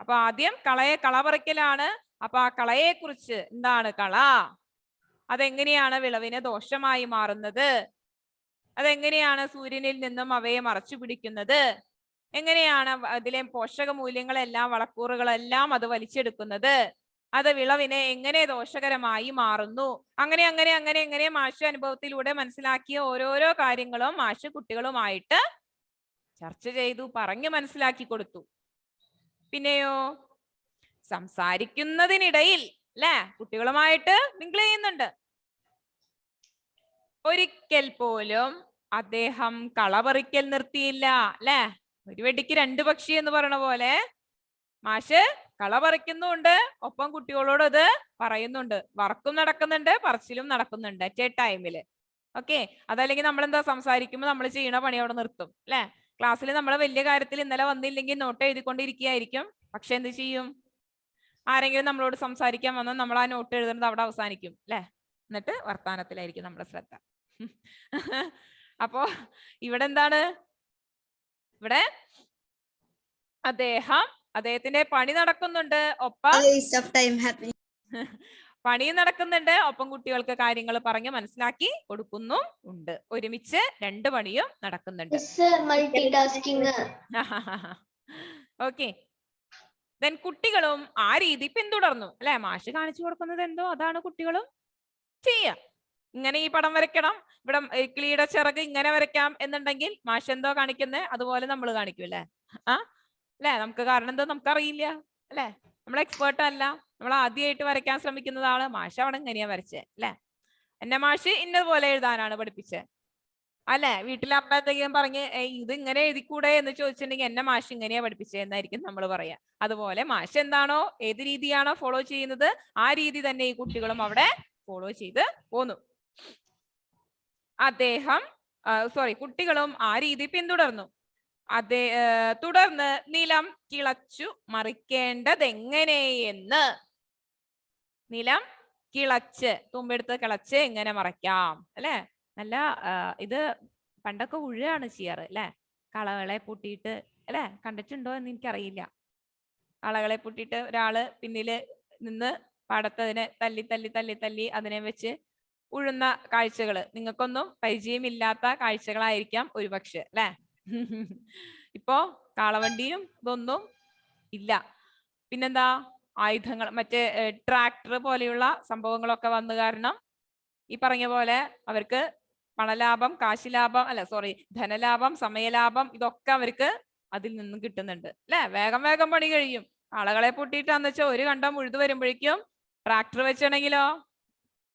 അപ്പൊ ആദ്യം കള പറിക്കലാണ്. അപ്പൊ ആ കളയെ കുറിച്ച്, എന്താണ് കള, അതെങ്ങനെയാണ് വിളവിന് ദോഷമായി മാറുന്നത്, അതെങ്ങനെയാണ് സൂര്യനിൽ നിന്നും അവയെ മറച്ചു പിടിക്കുന്നത്, എങ്ങനെയാണ് അതിലെ പോഷക മൂല്യങ്ങളെല്ലാം വളക്കൂറുകളെല്ലാം അത് വലിച്ചെടുക്കുന്നത്, അത് വിളവിനെ എങ്ങനെ ദോഷകരമായി മാറുന്നു, അങ്ങനെ മാഷ് അനുഭവത്തിലൂടെ മനസ്സിലാക്കിയ ഓരോരോ കാര്യങ്ങളും മാഷ് കുട്ടികളുമായിട്ട് ചർച്ച ചെയ്തു, പറഞ്ഞു മനസ്സിലാക്കി കൊടുത്തു. പിന്നെയോ സംസാരിക്കുന്നതിനിടയിൽ അല്ലെ കുട്ടികളുമായിട്ട് മിങ്കിൾ ചെയ്യുന്നുണ്ട്. ഒരിക്കൽ പോലും അദ്ദേഹം കളപറിക്കൽ നിർത്തിയില്ല അല്ലെ. ഒരു വെടിക്ക് രണ്ട് പക്ഷി എന്ന് പറയണ പോലെ മാഷ് കള പറിക്കുന്നുണ്ട്, ഒപ്പം കുട്ടികളോട് ഇത് പറയുന്നുണ്ട്. വർക്കും നടക്കുന്നുണ്ട്, പറച്ചിലും നടക്കുന്നുണ്ട് അറ്റ് എ ടൈമില്. ഓക്കെ, അതല്ലെങ്കിൽ നമ്മൾ എന്താ സംസാരിക്കുമ്പോൾ നമ്മൾ ചെയ്യണ പണി അവിടെ നിർത്തും അല്ലെ. ക്ലാസ്സിൽ നമ്മൾ വലിയ കാര്യത്തിൽ ഇന്നലെ വന്നില്ലെങ്കിൽ നോട്ട് എഴുതിക്കൊണ്ടിരിക്കുകയായിരിക്കും. പക്ഷെ എന്ത് ചെയ്യും, ആരെങ്കിലും നമ്മളോട് സംസാരിക്കാൻ വന്നാൽ നമ്മൾ ആ നോട്ട് എഴുതുന്നത് അവിടെ അവസാനിക്കും അല്ലെ. എന്നിട്ട് വർത്താനത്തിലായിരിക്കും നമ്മുടെ ശ്രദ്ധ. അപ്പോ ഇവിടെ എന്താണ്, ഇവിടെ അദ്ദേഹത്തിന്റെ പണി നടക്കുന്നുണ്ട്, ഒപ്പം പണി നടക്കുന്നുണ്ട്, ഒപ്പം കുട്ടികൾക്ക് കാര്യങ്ങൾ പറഞ്ഞ് മനസ്സിലാക്കി കൊടുക്കുന്നു ഉണ്ട്. ഒരുമിച്ച് രണ്ട് പണിയും നടക്കുന്നുണ്ട്. ഓക്കെ, ദെൻ കുട്ടികളും ആ രീതി പിന്തുടർന്നു അല്ലെ. മാഷ് കാണിച്ചു കൊടുക്കുന്നത് എന്തോ അതാണ് കുട്ടികളും ചെയ്യാം. ഇങ്ങനെ ഈ പടം വരയ്ക്കണം, ഇവിടെ കിളിയുടെ ചിറക് ഇങ്ങനെ വരയ്ക്കാം എന്നുണ്ടെങ്കിൽ മാഷ് എന്തോ കാണിക്കുന്നത് അതുപോലെ നമ്മൾ കാണിക്കും അല്ലേ? അല്ലേ? നമുക്ക് കാരണം എന്താ നമുക്കറിയില്ല അല്ലേ? നമ്മൾ എക്സ്പേർട്ട് അല്ല, നമ്മൾ ആദ്യമായിട്ട് വരയ്ക്കാൻ ശ്രമിക്കുന്നത് ആള്. മാഷ് അവിടെ ഇങ്ങനെയാ വരച്ചേ അല്ലേ? എന്നെ മാഷ് ഇന്നതുപോലെ എഴുതാനാണ് പഠിപ്പിച്ചത് അല്ലെ? വീട്ടിൽ അമ്മ എന്തെങ്കിലും പറഞ്ഞ് ഇത് ഇങ്ങനെ എഴുതിക്കൂടെ എന്ന് ചോദിച്ചിട്ടുണ്ടെങ്കിൽ എന്നെ മാഷ് ഇങ്ങനെയാ പഠിപ്പിച്ചത് എന്നായിരിക്കും നമ്മൾ പറയാ. അതുപോലെ മാഷ് എന്താണോ, ഏത് രീതിയാണോ ഫോളോ ചെയ്യുന്നത് ആ രീതി തന്നെ ഈ കുട്ടികളും അവിടെ ഫോളോ ചെയ്ത് പോന്നു. കുട്ടികളും ആ രീതി പിന്തുടർന്നു. തുടർന്ന് നിലം കിളച്ചു മറിക്കേണ്ടതെങ്ങനെയെന്ന്, നിലം കിളച്ച്, തുമ്പെടുത്ത് കിളച്ച് എങ്ങനെ മറയ്ക്കാം അല്ലെ? നല്ല ഇത് പണ്ടൊക്കെ ഉഴയാണ് ചെയ്യാറ് അല്ലെ? കളകളെ പൂട്ടിയിട്ട് അല്ലെ? കണ്ടിട്ടുണ്ടോ എന്ന് എനിക്കറിയില്ല. കളകളെ പൂട്ടിയിട്ട് ഒരാള് പിന്നില് നിന്ന് പാടത്തതിനെ തല്ലി തല്ലി തല്ലി തല്ലി അതിനെ വെച്ച് ഉഴുന്ന കാഴ്ചകള് നിങ്ങൾക്കൊന്നും പരിചയമില്ലാത്ത കാഴ്ചകളായിരിക്കാം ഒരുപക്ഷെ അല്ലെ? ഇപ്പോ കാളവണ്ടിയും ഇതൊന്നും ഇല്ല. പിന്നെന്താ, ആയുധങ്ങൾ, മറ്റേ ട്രാക്ടർ പോലെയുള്ള സംഭവങ്ങളൊക്കെ വന്നു കാരണം ഈ പറഞ്ഞ പോലെ അവർക്ക് പണലാഭം, കാശ് ലാഭം, ധനലാഭം, സമയലാഭം ഇതൊക്കെ അവർക്ക് അതിൽ നിന്നും കിട്ടുന്നുണ്ട് അല്ലെ? വേഗം വേഗം പണി കഴിയും. ആളുകളെ പൂട്ടിയിട്ടാന്ന് വെച്ചാൽ ഒരു കണ്ടം ഉഴുതു വരുമ്പോഴേക്കും ട്രാക്ടർ വെച്ചാണെങ്കിലോ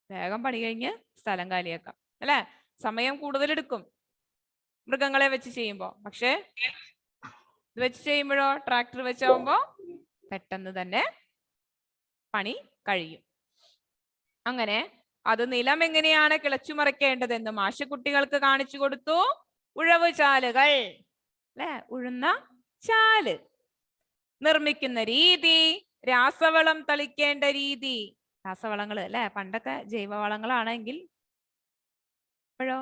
വേഗം പണി കഴിഞ്ഞ് സ്ഥലം കാലിയാക്കാം അല്ലെ? സമയം കൂടുതലെടുക്കും മൃഗങ്ങളെ വെച്ച് ചെയ്യുമ്പോ. പക്ഷെ ഇത് വെച്ച് ചെയ്യുമ്പോഴോ, ട്രാക്ടർ വെച്ചാവുമ്പോ പെട്ടെന്ന് തന്നെ പണി കഴിയും. അങ്ങനെ അത് നിലം എങ്ങനെയാണ് കിളച്ചു മറിക്കേണ്ടതെന്ന് മാഷ് കുട്ടികൾക്ക് കാണിച്ചു കൊടുത്തു. ഉഴവ് ചാലുകൾ അല്ലെ? ഉഴുന്ന ചാല് നിർമ്മിക്കുന്ന രീതി, രാസവളം തളിക്കേണ്ട രീതി. രാസവളങ്ങൾ അല്ലെ? പണ്ടൊക്കെ ജൈവവളങ്ങളാണെങ്കിൽ ഇപ്പോഴോ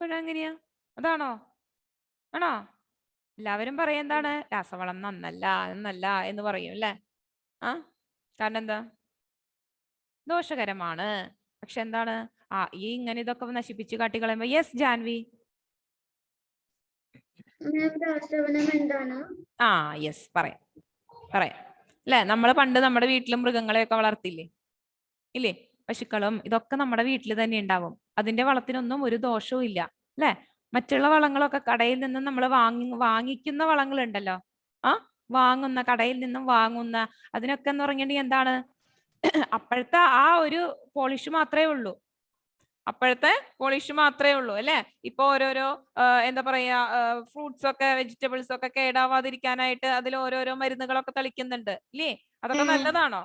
എങ്ങനെയാ? അതാണോ? ആണോ? എല്ലാവരും പറയും എന്താണ്, രാസവളം നന്നല്ല എന്ന് പറയും അല്ലെ? കാരണം എന്താ? ദോഷകരമാണ്. പക്ഷെ എന്താണ്, ഈ ഇങ്ങനെ ഇതൊക്കെ നശിപ്പിച്ച് കാട്ടിക്കളയുമ്പോ. യെസ് ജാൻവി? യെസ് പറയാം അല്ലെ? നമ്മൾ പണ്ട് നമ്മുടെ വീട്ടിലും മൃഗങ്ങളെയൊക്കെ വളർത്തില്ലേ ഇല്ലേ? പശുക്കളും ഇതൊക്കെ നമ്മുടെ വീട്ടിൽ തന്നെ ഉണ്ടാവും. അതിന്റെ വളത്തിനൊന്നും ഒരു ദോഷവും ഇല്ല അല്ലെ? മറ്റുള്ള വളങ്ങളൊക്കെ കടയിൽ നിന്നും നമ്മൾ വാങ്ങിക്കുന്ന വളങ്ങളുണ്ടല്ലോ, കടയിൽ നിന്നും വാങ്ങുന്ന അതിനൊക്കെ എന്ന് പറഞ്ഞിട്ടുണ്ടെങ്കിൽ എന്താണ്, അപ്പോഴത്തെ ആ ഒരു പോളിഷ് മാത്രമേ ഉള്ളൂ. അല്ലെ? ഇപ്പൊ ഓരോരോ എന്താ പറയാ, ഫ്രൂട്ട്സ് ഒക്കെ വെജിറ്റബിൾസ് ഒക്കെ കേടാവാതിരിക്കാനായിട്ട് അതിൽ ഓരോരോ മരുന്നുകളൊക്കെ തളിക്കുന്നുണ്ട് ഇല്ലേ? അതൊക്കെ നല്ലതാണോ?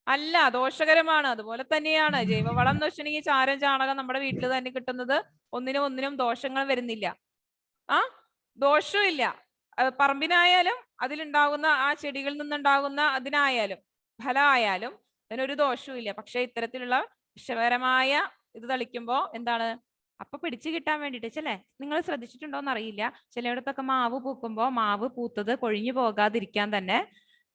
അല്ല, ദോഷകരമാണ്. അതുപോലെ തന്നെയാണ് ജൈവവളം എന്ന് വെച്ചിട്ടുണ്ടെങ്കിൽ ചാരം, ചാണകം നമ്മുടെ വീട്ടിൽ തന്നെ കിട്ടുന്നത്. ഒന്നിനും ദോഷങ്ങൾ വരുന്നില്ല, ദോഷമില്ല. പറമ്പിനായാലും അതിലുണ്ടാകുന്ന ആ ചെടികളിൽ നിന്നുണ്ടാകുന്ന അതിനായാലും ഫലമായാലും അതിനൊരു ദോഷവും ഇല്ല. പക്ഷെ ഇത്തരത്തിലുള്ള വിഷകരമായ ഇത് തളിക്കുമ്പോ എന്താണ്, അപ്പൊ പിടിച്ചു കിട്ടാൻ വേണ്ടിട്ട് ചിലേ, നിങ്ങൾ ശ്രദ്ധിച്ചിട്ടുണ്ടോന്ന് അറിയില്ല, ചിലയിടത്തൊക്കെ മാവ് പൂക്കുമ്പോ മാവ് പൂത്തത് കൊഴിഞ്ഞു പോകാതിരിക്കാൻ തന്നെ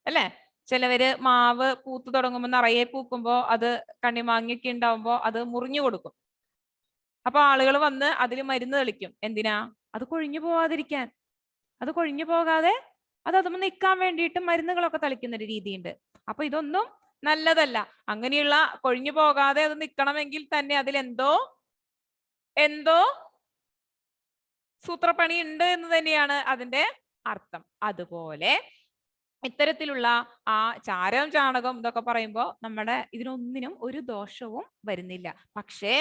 അല്ലെ, ചിലവര് മാവ് പൂത്തു തുടങ്ങുമ്പോ നിറയെ പൂക്കുമ്പോ അത് കണ്ണിമാങ്ങയൊക്കെ ഉണ്ടാവുമ്പോ അത് മുറിഞ്ഞു കൊടുക്കും. അപ്പൊ ആളുകൾ വന്ന് അതിൽ മരുന്ന് തെളിക്കും. എന്തിനാ? അത് കൊഴിഞ്ഞു പോവാതിരിക്കാൻ. അത് കൊഴിഞ്ഞു പോകാതെ അതുമ്മ നിൽക്കാൻ വേണ്ടിയിട്ട് മരുന്നുകളൊക്കെ തളിക്കുന്ന ഒരു രീതിയുണ്ട്. അപ്പൊ ഇതൊന്നും നല്ലതല്ല. അങ്ങനെയുള്ള കൊഴിഞ്ഞു പോകാതെ അത് നിൽക്കണമെങ്കിൽ തന്നെ അതിൽ എന്തോ സൂത്രപ്പണി ഉണ്ട് എന്ന് തന്നെയാണ് അതിന്റെ അർത്ഥം. അതുപോലെ ഇത്തരത്തിലുള്ള ആ ചാരം, ചാണകം ഇതൊക്കെ പറയുമ്പോൾ നമ്മുടെ ഇതിനൊന്നിനും ഒരു ദോഷവും വരുന്നില്ല. പക്ഷേ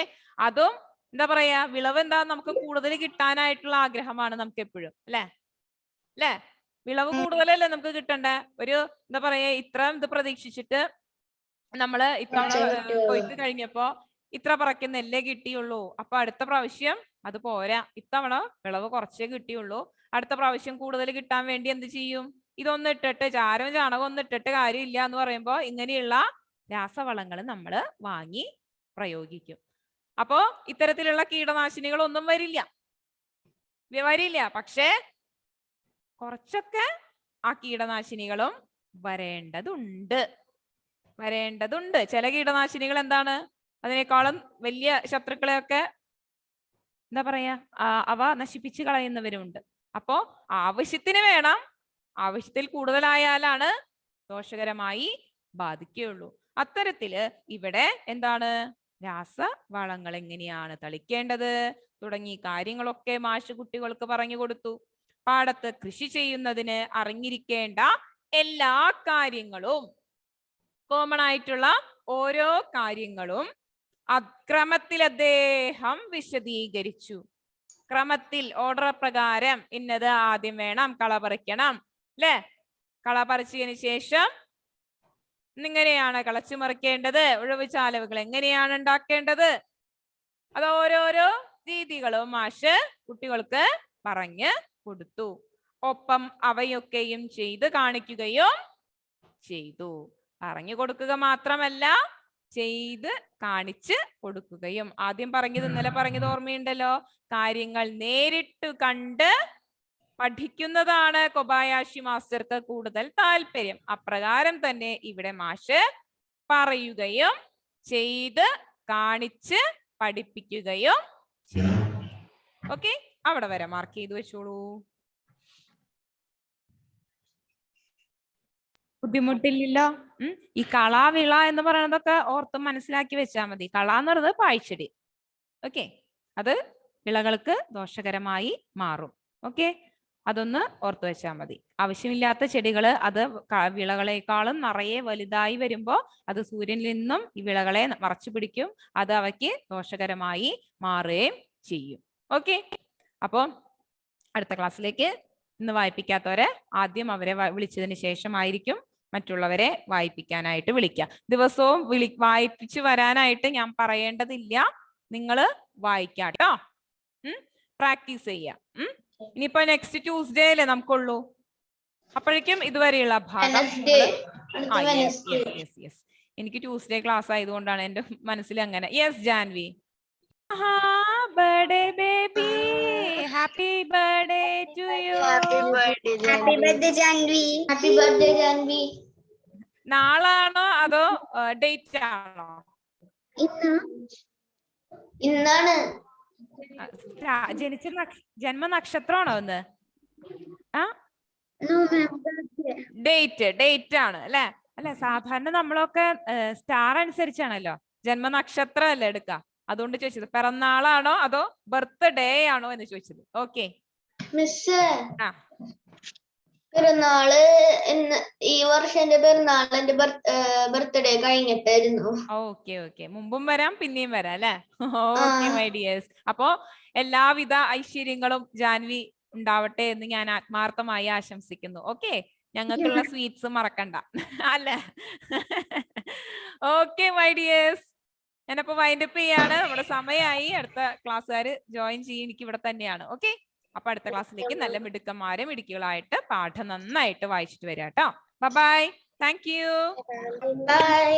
അതും എന്താ പറയാ, വിളവ് എന്താ, നമുക്ക് കൂടുതൽ കിട്ടാനായിട്ടുള്ള ആഗ്രഹമാണ് നമുക്ക് എപ്പോഴും അല്ലെ? വിളവ് കൂടുതലല്ലേ നമുക്ക് കിട്ടണ്ടേ? ഒരു എന്താ പറയാ, ഇത്ര ഇത് പ്രതീക്ഷിച്ചിട്ട് നമ്മള് ഇത്തവണ കൊയ്ത്ത് കഴിഞ്ഞപ്പോ ഇത്ര പറയ്ക്ക് നെല്ലേ കിട്ടിയുള്ളൂ. അപ്പൊ അടുത്ത പ്രാവശ്യം അത് പോരാ, ഇത്തവണ വിളവ് കുറച്ചേ കിട്ടിയുള്ളൂ, അടുത്ത പ്രാവശ്യം കൂടുതൽ കിട്ടാൻ വേണ്ടി എന്ത് ചെയ്യും? ഇതൊന്നും ഇട്ടിട്ട്, ചാരവും ചാണകം ഒന്നും ഇട്ടിട്ട് കാര്യമില്ല എന്ന് പറയുമ്പോ ഇങ്ങനെയുള്ള രാസവളങ്ങൾ നമ്മൾ വാങ്ങി പ്രയോഗിക്കും. അപ്പോ ഇത്തരത്തിലുള്ള കീടനാശിനികളൊന്നും വരില്ല. പക്ഷേ കുറച്ചൊക്കെ ആ കീടനാശിനികളും വരേണ്ടതുണ്ട്. ചില കീടനാശിനികൾ എന്താണ്, അതിനേക്കാളും വലിയ ശത്രുക്കളെയൊക്കെ എന്താ പറയാ, അവ നശിപ്പിച്ച് കളയുന്നവരുമുണ്ട്. അപ്പോ ആവശ്യത്തിന് വേണം, ആവശ്യത്തിൽ കൂടുതലായാലാണ് ദോഷകരമായി ബാധിക്കുകയുള്ളൂ. അത്തരത്തില് ഇവിടെ എന്താണ് രാസവളങ്ങൾ എങ്ങനെയാണ് തളിക്കേണ്ടത് തുടങ്ങി കാര്യങ്ങളൊക്കെ മാഷ് കുട്ടികൾക്ക് പറഞ്ഞു കൊടുത്തു. പാടത്ത് കൃഷി ചെയ്യുന്നതിന് അറിഞ്ഞിരിക്കേണ്ട എല്ലാ കാര്യങ്ങളും, കോമൺ ആയിട്ടുള്ള ഓരോ കാര്യങ്ങളും ക്രമത്തിൽ അദ്ദേഹം വിശദീകരിച്ചു. ക്രമത്തിൽ ഓർഡർ പ്രകാരം ഇന്നത് ആദ്യം വേണം, കള പറിക്കണം അല്ലെ? കള പറിച്ചതിന് ശേഷം ഇങ്ങനെയാണ് കളച്ചു മറിക്കേണ്ടത്, ഉഴവ് ചാലവുകൾ എങ്ങനെയാണ് ഉണ്ടാക്കേണ്ടത്, അത് ഓരോരോ രീതികളും മാഷ് കുട്ടികൾക്ക് പറഞ്ഞു കൊടുത്തു. ഒപ്പം അവയൊക്കെയും ചെയ്ത് കാണിക്കുകയും ചെയ്തു. പറഞ്ഞു കൊടുക്കുക മാത്രമല്ല, ചെയ്ത് കാണിച്ച് കൊടുക്കുകയും. ആദ്യം പറഞ്ഞത്, ഇന്നലെ പറഞ്ഞത് ഓർമ്മയുണ്ടല്ലോ, കാര്യങ്ങൾ നേരിട്ട് കണ്ട് പഠിക്കുന്നതാണ് കൊബായാഷി മാസ്റ്റർക്ക് കൂടുതൽ താല്പര്യം. അപ്രകാരം തന്നെ ഇവിടെ മാഷ് പറയുകയും ചെയ്ത് കാണിച്ച് പഠിപ്പിക്കുകയും ചെയ്യും. ഓക്കെ, അവിടെ വരെ മാർക്ക് ചെയ്ത് വെച്ചോളൂ. ബുദ്ധിമുട്ടില്ലല്ലോ. ഈ കള വിള എന്ന് പറയുന്നതൊക്കെ ഓർത്ത് മനസ്സിലാക്കി വെച്ചാൽ മതി. കള എന്ന് പറയുന്നത് പാഴ്ചെടി. ഓക്കെ, അത് വിളകൾക്ക് ദോഷകരമായി മാറും. ഓക്കെ, അതൊന്ന് ഓർത്ത് വെച്ചാൽ മതി. ആവശ്യമില്ലാത്ത ചെടികള് അത് വിളകളെക്കാളും നിറയെ വലുതായി വരുമ്പോ അത് സൂര്യനിൽ നിന്നും ഈ വിളകളെ മറച്ചു പിടിക്കും. അത് അവയ്ക്ക് ദോഷകരമായി മാറുകയും ചെയ്യും. ഓക്കെ, അപ്പോ അടുത്ത ക്ലാസ്സിലേക്ക് ഇന്ന് വായിപ്പിക്കാത്തവരെ ആദ്യം അവരെ വിളിച്ചതിന് ശേഷമായിരിക്കും മറ്റുള്ളവരെ വായിപ്പിക്കാനായിട്ട് വിളിക്കുക. ദിവസവും വായിപ്പിച്ചു വരാനായിട്ട് ഞാൻ പറയേണ്ടതില്ല, നിങ്ങള് വായിക്കാട്ടോ. പ്രാക്ടീസ് ചെയ്യാം. ഇനിയിപ്പോ നെക്സ്റ്റ് ട്യൂസ്ഡേ അല്ലേ നമുക്കുള്ളൂ. അപ്പോഴേക്കും ഇതുവരെയുള്ള ഭാഗം എനിക്ക് ട്യൂസ്ഡേ ക്ലാസ് ആയതുകൊണ്ടാണ് എന്റെ മനസ്സിൽ അങ്ങനെ. Yes Janvi. Birthday baby, happy birthday to you. Happy birthday Janvi. Happy birthday Janvi. നാളാണോ അതോ ഡേറ്റ് ആണോ? ഇന്നാണ്. ജനിച്ച ജന്മനക്ഷത്രമാണോ ഒന്ന്? ഡേറ്റ് ആണ് അല്ലെ? അല്ലെ, സാധാരണ നമ്മളൊക്കെ സ്റ്റാർ അനുസരിച്ചാണല്ലോ, ജന്മനക്ഷത്രം അല്ലേ എടുക്ക. അതുകൊണ്ട് ചോദിച്ചത് പിറന്നാളാണോ അതോ ബർത്ത്ഡേ ആണോ എന്ന് ചോദിച്ചത്. ഓക്കെ മിസ്, പെരുന്നാള് ഈ വർഷം എന്റെ പെരുന്നാൾ എന്റെ ബർത്ത്ഡേ കഴിഞ്ഞിട്ടായിരുന്നു. ഓക്കെ, മുമ്പും വരാം പിന്നെയും വരാം അല്ലെ? Okay my dears. അപ്പോ എല്ലാവിധ ഐശ്വര്യങ്ങളും ജാൻവി ഉണ്ടാവട്ടെ എന്ന് ഞാൻ ആത്മാർത്ഥമായി ആശംസിക്കുന്നു. ഓക്കെ, ഞങ്ങൾക്കുള്ള സ്വീറ്റ്സ് മറക്കണ്ട അല്ലെ? ഓക്കെ മൈ ഡിയേഴ്സ്, ഞാനപ്പോ വൈൻഡപ്പ് ചെയ്യാണ്. നമ്മുടെ സമയമായി. അടുത്ത ക്ലാസ്സുകാര് ജോയിൻ ചെയ്യും, എനിക്ക് ഇവിടെ തന്നെയാണ്. ഓക്കെ, അപ്പൊ അടുത്ത ക്ലാസ്സിലേക്ക് നല്ല മിടുക്കന്മാരും മിടുക്കികളായിട്ട് പാഠം നന്നായിട്ട് വായിച്ചിട്ട് വരാം കേട്ടോ. Bye, thank you. ബൈ.